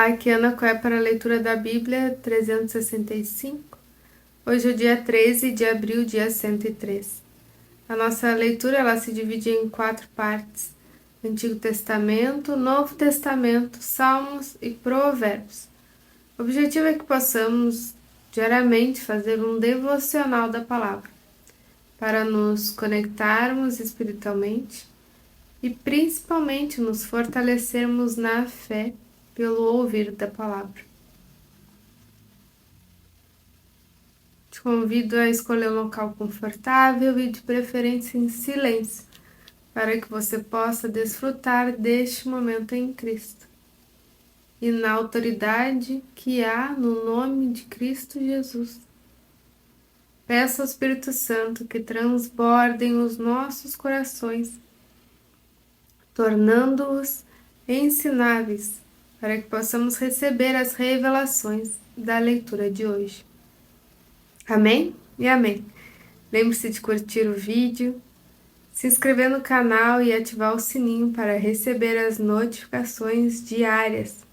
Olá, aqui é Ana Coé para a leitura da Bíblia 365. Hoje é o dia 13 de abril, dia 103. A nossa leitura ela se divide em 4 partes: Antigo Testamento, Novo Testamento, Salmos e Provérbios. O objetivo é que possamos diariamente fazer um devocional da palavra, para nos conectarmos espiritualmente e principalmente nos fortalecermos na fé pelo ouvir da palavra. Te convido a escolher um local confortável e de preferência em silêncio, para que você possa desfrutar deste momento em Cristo e na autoridade que há no nome de Cristo Jesus. Peça ao Espírito Santo que transbordem os nossos corações, tornando-os ensináveis, para que possamos receber as revelações da leitura de hoje. Amém e amém. Lembre-se de curtir o vídeo, se inscrever no canal e ativar o sininho para receber as notificações diárias.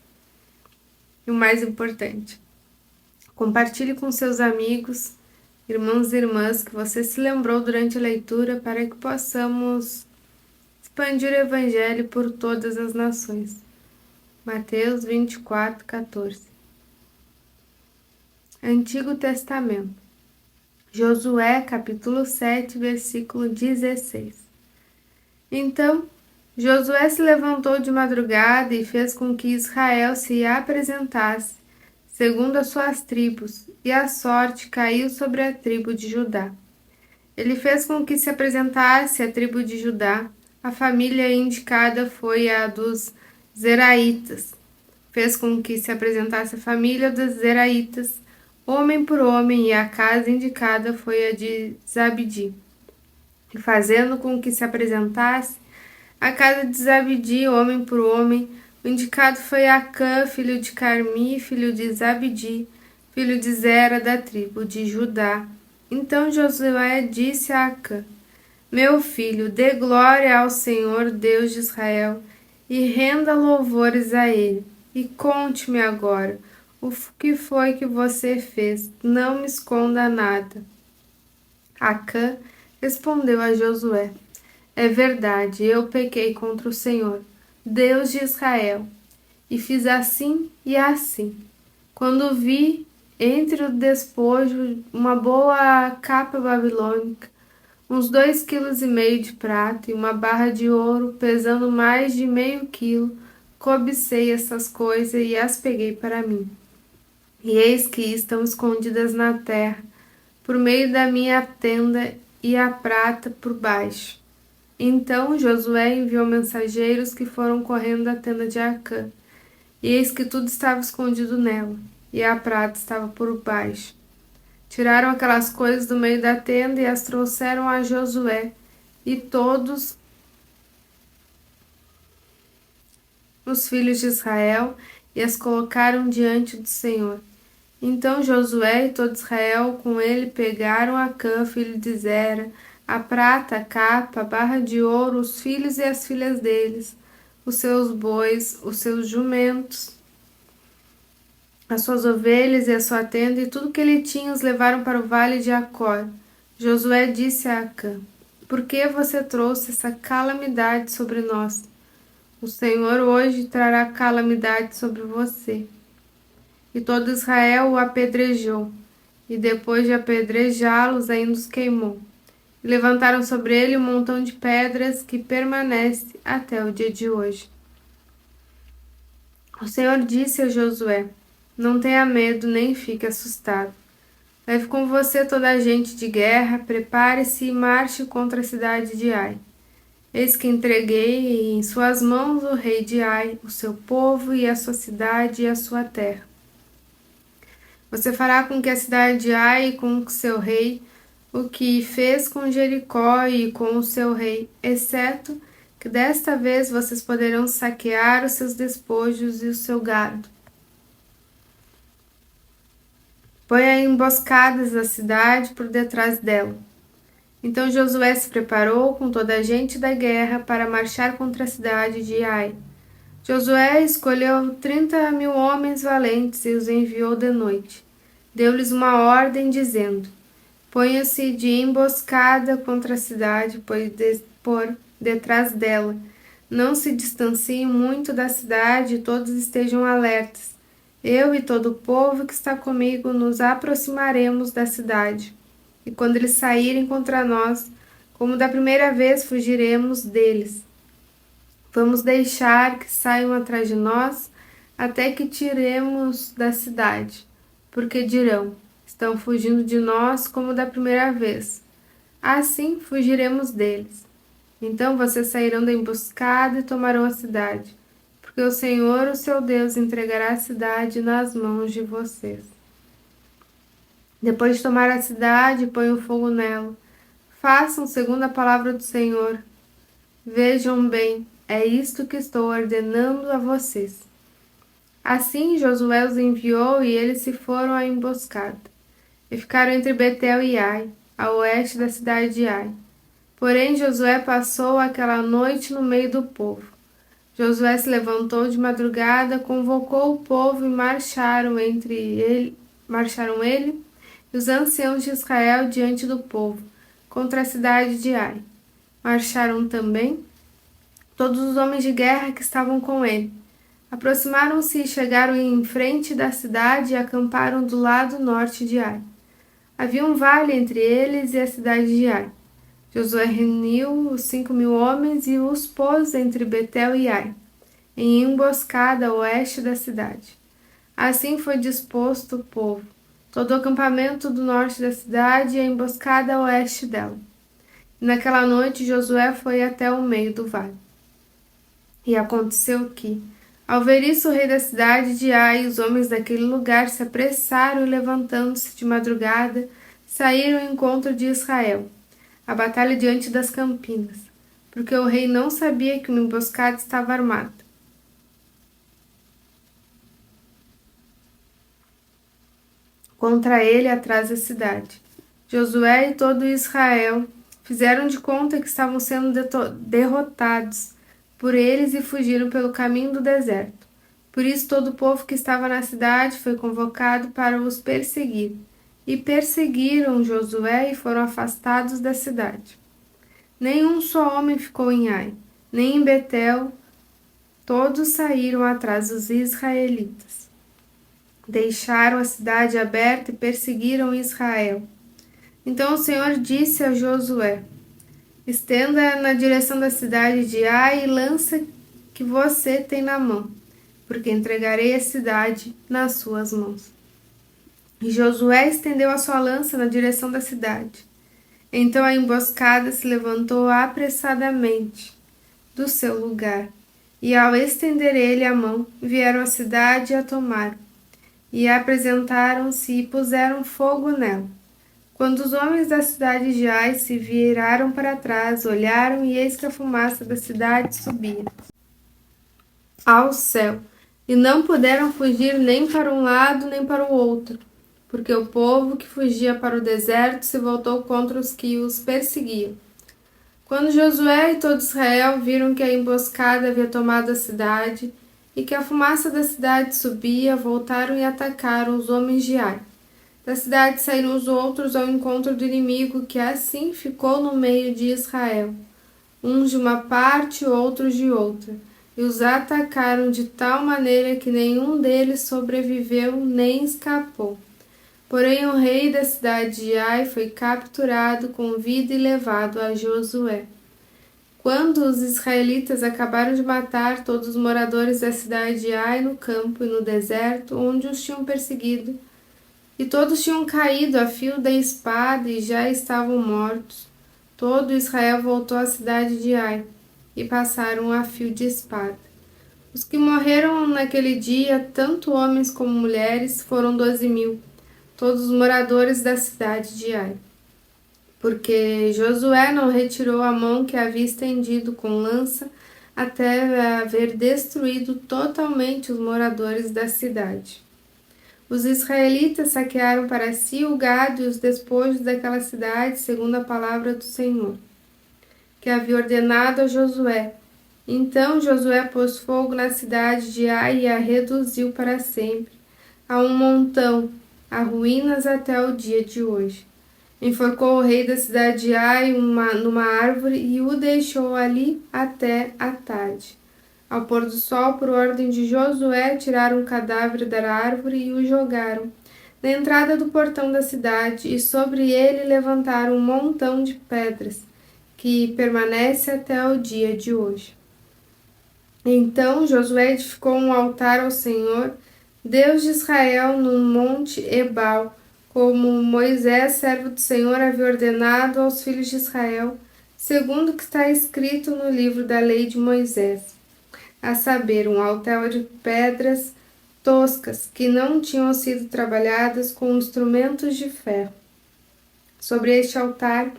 E o mais importante, compartilhe com seus amigos, irmãos e irmãs que você se lembrou durante a leitura, para que possamos expandir o Evangelho por todas as nações. Mateus 24, 14. Antigo Testamento. Josué, capítulo 7, versículo 16. Então, Josué se levantou de madrugada e fez com que Israel se apresentasse, segundo as suas tribos, e a sorte caiu sobre a tribo de Judá. Ele fez com que se apresentasse a tribo de Judá. A família indicada foi a dos Zeraitas. Fez com que se apresentasse a família dos Zeraitas, homem por homem, e a casa indicada foi a de Zabdi. E fazendo com que se apresentasse a casa de Zabdi, homem por homem, o indicado foi Acã, filho de Carmi, filho de Zabdi, filho de Zera, da tribo de Judá. Então Josué disse a Acã: Meu filho, dê glória ao Senhor, Deus de Israel, e renda louvores a ele. E conte-me agora o que foi que você fez. Não me esconda nada. Acã respondeu a Josué: É verdade, eu pequei contra o Senhor, Deus de Israel, e fiz assim e assim. Quando vi entre o despojo uma boa capa babilônica, uns 2,5 kg de prata e uma barra de ouro pesando mais de meio quilo, cobicei essas coisas e as peguei para mim. E eis que estão escondidas na terra, por meio da minha tenda, e a prata por baixo. Então Josué enviou mensageiros que foram correndo à tenda de Acã, e eis que tudo estava escondido nela, e a prata estava por baixo. Tiraram aquelas coisas do meio da tenda e as trouxeram a Josué e todos os filhos de Israel, e as colocaram diante do Senhor. Então Josué e todo Israel com ele pegaram Acã, filho de Zera, a prata, a capa, a barra de ouro, os filhos e as filhas deles, os seus bois, os seus jumentos, as suas ovelhas e a sua tenda, e tudo que ele tinha os levaram para o vale de Acor. Josué disse a Acã: Por que você trouxe essa calamidade sobre nós? O Senhor hoje trará calamidade sobre você. E todo Israel o apedrejou, e depois de apedrejá-los ainda os queimou. E levantaram sobre ele um montão de pedras que permanece até o dia de hoje. O Senhor disse a Josué: Não tenha medo, nem fique assustado. Leve com você toda a gente de guerra, prepare-se e marche contra a cidade de Ai. Eis que entreguei em suas mãos o rei de Ai, o seu povo e a sua cidade e a sua terra. Você fará com que a cidade de Ai e com o seu rei o que fez com Jericó e com o seu rei, exceto que desta vez vocês poderão saquear os seus despojos e o seu gado. Ponha emboscadas na cidade por detrás dela. Então Josué se preparou com toda a gente da guerra para marchar contra a cidade de Ai. Josué escolheu 30.000 homens valentes e os enviou de noite. Deu-lhes uma ordem, dizendo: Ponha-se de emboscada contra a cidade, por detrás dela. Não se distanciem muito da cidade e todos estejam alertas. Eu e todo o povo que está comigo nos aproximaremos da cidade. E quando eles saírem contra nós, como da primeira vez, fugiremos deles. Vamos deixar que saiam atrás de nós até que tiremos da cidade, porque dirão: estão fugindo de nós como da primeira vez. Assim fugiremos deles. Então vocês sairão da emboscada e tomarão a cidade, porque o Senhor, o seu Deus, entregará a cidade nas mãos de vocês. Depois de tomar a cidade, ponham fogo nela. Façam segundo a palavra do Senhor. Vejam bem, é isto que estou ordenando a vocês. Assim Josué os enviou e eles se foram à emboscada, e ficaram entre Betel e Ai, a oeste da cidade de Ai. Porém Josué passou aquela noite no meio do povo. Josué se levantou de madrugada, convocou o povo e marcharam ele e os anciãos de Israel diante do povo, contra a cidade de Ai. Marcharam também todos os homens de guerra que estavam com ele. Aproximaram-se e chegaram em frente da cidade e acamparam do lado norte de Ai. Havia um vale entre eles e a cidade de Ai. Josué reuniu os 5.000 homens e os pôs entre Betel e Ai, em emboscada a oeste da cidade. Assim foi disposto o povo, todo o acampamento do norte da cidade e a emboscada a oeste dela. E naquela noite Josué foi até o meio do vale. E aconteceu que, ao ver isso, o rei da cidade de Ai e os homens daquele lugar se apressaram e, levantando-se de madrugada, saíram ao encontro de Israel, a batalha diante das campinas, porque o rei não sabia que uma emboscada estava armada contra ele atrás da cidade. Josué e todo Israel fizeram de conta que estavam sendo derrotados por eles e fugiram pelo caminho do deserto. Por isso todo o povo que estava na cidade foi convocado para os perseguir. E perseguiram Josué e foram afastados da cidade. Nenhum só homem ficou em Ai, nem em Betel, todos saíram atrás dos israelitas. Deixaram a cidade aberta e perseguiram Israel. Então o Senhor disse a Josué: Estenda na direção da cidade de Ai e lança que você tem na mão, porque entregarei a cidade nas suas mãos. E Josué estendeu a sua lança na direção da cidade. Então a emboscada se levantou apressadamente do seu lugar, e ao estender ele a mão, vieram à cidade e a tomaram, e apresentaram-se e puseram fogo nela. Quando os homens da cidade de Ai se viraram para trás, olharam e eis que a fumaça da cidade subia ao céu, e não puderam fugir nem para um lado nem para o outro, porque o povo que fugia para o deserto se voltou contra os que os perseguiam. Quando Josué e todo Israel viram que a emboscada havia tomado a cidade e que a fumaça da cidade subia, voltaram e atacaram os homens de Ai. Da cidade saíram os outros ao encontro do inimigo, que assim ficou no meio de Israel, uns de uma parte, outros de outra, e os atacaram de tal maneira que nenhum deles sobreviveu nem escapou. Porém o rei da cidade de Ai foi capturado com vida e levado a Josué. Quando os israelitas acabaram de matar todos os moradores da cidade de Ai no campo e no deserto, onde os tinham perseguido, e todos tinham caído a fio da espada e já estavam mortos, todo Israel voltou à cidade de Ai e passaram a fio de espada. Os que morreram naquele dia, tanto homens como mulheres, foram 12.000, todos os moradores da cidade de Ai. Porque Josué não retirou a mão que havia estendido com lança até haver destruído totalmente os moradores da cidade. Os israelitas saquearam para si o gado e os despojos daquela cidade, segundo a palavra do Senhor, que havia ordenado a Josué, Então Josué pôs fogo na cidade de Ai e a reduziu para sempre, a um montão, a ruínas até o dia de hoje. Enforcou o rei da cidade de Ai numa árvore e o deixou ali até a tarde. Ao pôr do sol, por ordem de Josué, tiraram o cadáver da árvore e o jogaram na entrada do portão da cidade, e sobre ele levantaram um montão de pedras, que permanece até o dia de hoje. Então Josué edificou um altar ao Senhor, Deus de Israel, no monte Ebal, como Moisés, servo do Senhor, havia ordenado aos filhos de Israel, segundo o que está escrito no livro da lei de Moisés, a saber, um altar de pedras toscas que não tinham sido trabalhadas com instrumentos de ferro. Sobre este altar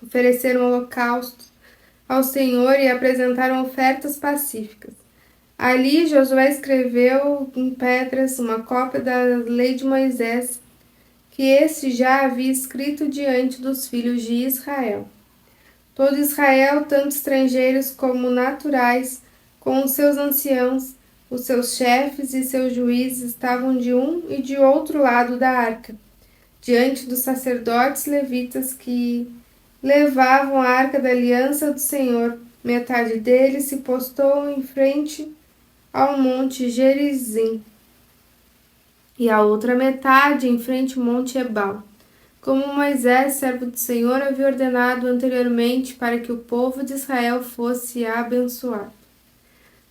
ofereceram holocaustos ao Senhor e apresentaram ofertas pacíficas. Ali Josué escreveu em pedras uma cópia da lei de Moisés, que este já havia escrito diante dos filhos de Israel. Todo Israel, tanto estrangeiros como naturais, com os seus anciãos, os seus chefes e seus juízes, estavam de um e de outro lado da arca, diante dos sacerdotes levitas que levavam a arca da aliança do Senhor. Metade deles se postou em frente ao monte Gerizim e a outra metade em frente ao monte Ebal, como Moisés, servo do Senhor, havia ordenado anteriormente para que o povo de Israel fosse abençoado.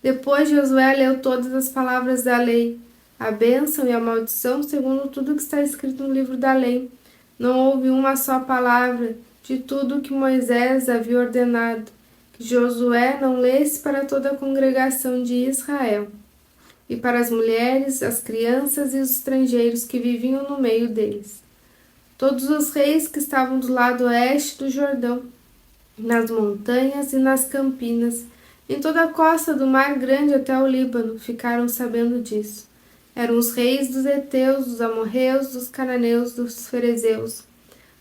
Depois Josué leu todas as palavras da lei, a bênção e a maldição, segundo tudo que está escrito no livro da lei. Não houve uma só palavra de tudo que Moisés havia ordenado, que Josué não lesse para toda a congregação de Israel, e para as mulheres, as crianças e os estrangeiros que viviam no meio deles. Todos os reis que estavam do lado oeste do Jordão, nas montanhas e nas campinas, em toda a costa do Mar Grande até o Líbano, ficaram sabendo disso. Eram os reis dos heteus, dos amorreus, dos cananeus, dos ferezeus,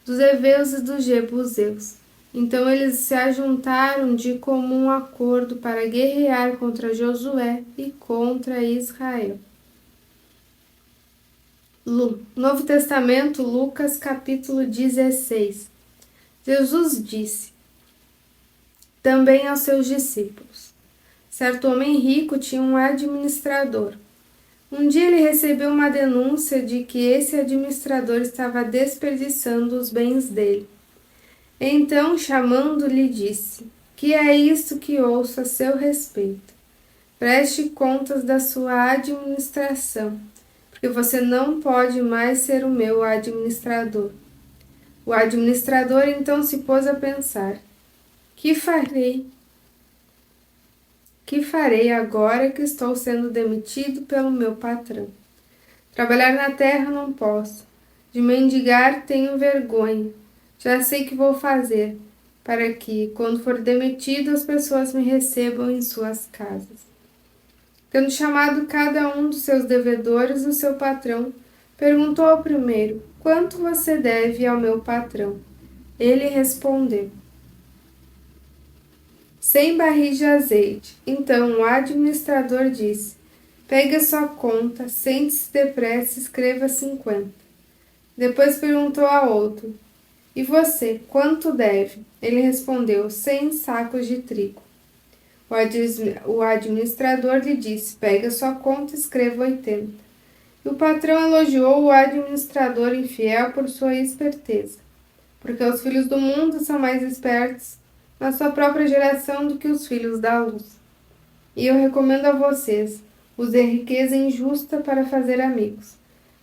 dos heveus e dos jebuseus. Então eles se ajuntaram de comum acordo para guerrear contra Josué e contra Israel. Novo Testamento, Lucas capítulo 16. Jesus disse também aos seus discípulos: certo homem rico tinha um administrador. Um dia ele recebeu uma denúncia de que esse administrador estava desperdiçando os bens dele. Então, chamando-lhe, disse: que é isto que ouço a seu respeito? Preste contas da sua administração, porque você não pode mais ser o meu administrador. O administrador então se pôs a pensar: Que farei agora que estou sendo demitido pelo meu patrão? Trabalhar na terra não posso. De mendigar tenho vergonha. Já sei que vou fazer, para que, quando for demitido, as pessoas me recebam em suas casas. Tendo chamado cada um dos seus devedores, o seu patrão perguntou ao primeiro: quanto você deve ao meu patrão? Ele respondeu: 100 barris de azeite. Então o administrador disse: pegue a sua conta, sente-se depressa e escreva 50. Depois perguntou a outro: e você, quanto deve? Ele respondeu: 100 sacos de trigo. O administrador lhe disse: pegue a sua conta e escreva 80. E o patrão elogiou o administrador infiel por sua esperteza, porque os filhos do mundo são mais espertos na sua própria geração do que os filhos da luz. E eu recomendo a vocês: usem riqueza injusta para fazer amigos,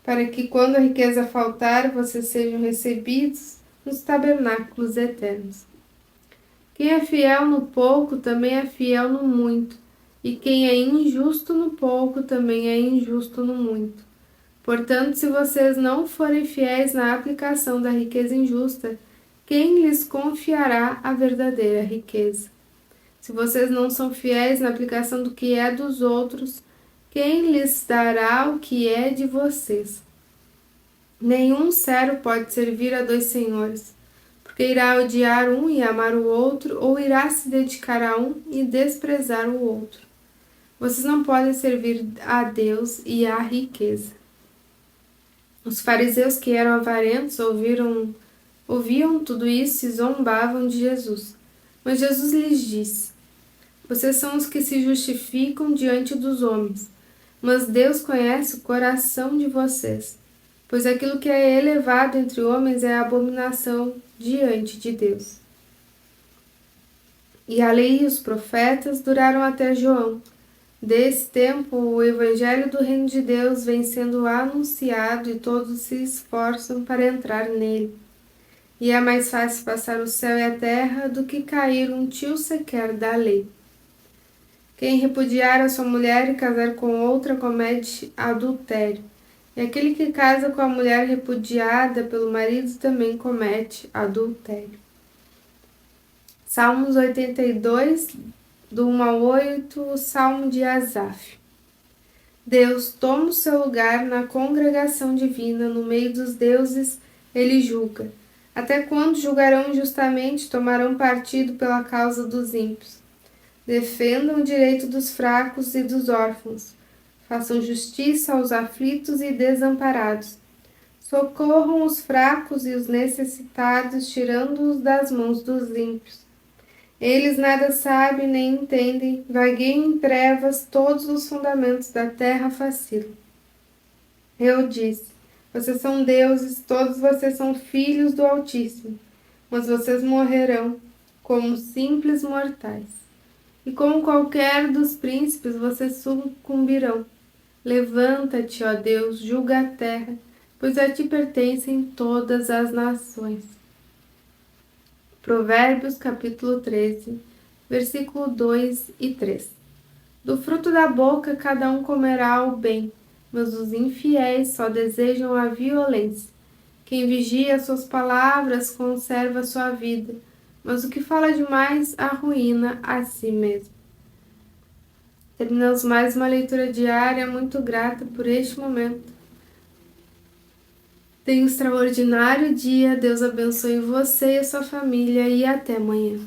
para que, quando a riqueza faltar, vocês sejam recebidos nos tabernáculos eternos. Quem é fiel no pouco também é fiel no muito, e quem é injusto no pouco também é injusto no muito. Portanto, se vocês não forem fiéis na aplicação da riqueza injusta, quem lhes confiará a verdadeira riqueza? Se vocês não são fiéis na aplicação do que é dos outros, quem lhes dará o que é de vocês? Nenhum servo pode servir a dois senhores, Porque irá odiar um e amar o outro, ou irá se dedicar a um e desprezar o outro. Vocês não podem servir a Deus e à riqueza. Os fariseus, que eram avarentos, ouviam tudo isso e zombavam de Jesus. Mas Jesus lhes disse: Vocês são os que se justificam diante dos homens, mas Deus conhece o coração de vocês, pois aquilo que é elevado entre homens é abominação diante de Deus. E a lei e os profetas duraram até João. Desse tempo, o evangelho do reino de Deus vem sendo anunciado e todos se esforçam para entrar nele. E é mais fácil passar o céu e a terra do que cair um tio sequer da lei. Quem repudiar a sua mulher e casar com outra comete adultério. E aquele que casa com a mulher repudiada pelo marido também comete adultério. Salmos 82, do 1 ao 8, o Salmo de Asaf. Deus toma o seu lugar na congregação divina, no meio dos deuses, ele julga. Até quando julgarão injustamente, tomarão partido pela causa dos ímpios? Defendam o direito dos fracos e dos órfãos. Façam justiça aos aflitos e desamparados. Socorram os fracos e os necessitados, tirando-os das mãos dos ímpios. Eles nada sabem nem entendem, vagueiam em trevas, todos os fundamentos da terra vacilam. Eu disse: Vocês são deuses, todos vocês são filhos do Altíssimo, mas vocês morrerão como simples mortais. E como qualquer dos príncipes, vocês sucumbirão. Levanta-te, ó Deus, julga a terra, pois a ti pertencem todas as nações. Provérbios capítulo 13, versículo 2 e 3. Do fruto da boca cada um comerá o bem, mas os infiéis só desejam a violência. Quem vigia suas palavras conserva sua vida, mas o que fala demais arruína a si mesmo. Terminamos mais uma leitura diária, muito grata por este momento. Tenha um extraordinário dia, Deus abençoe você e a sua família e até amanhã.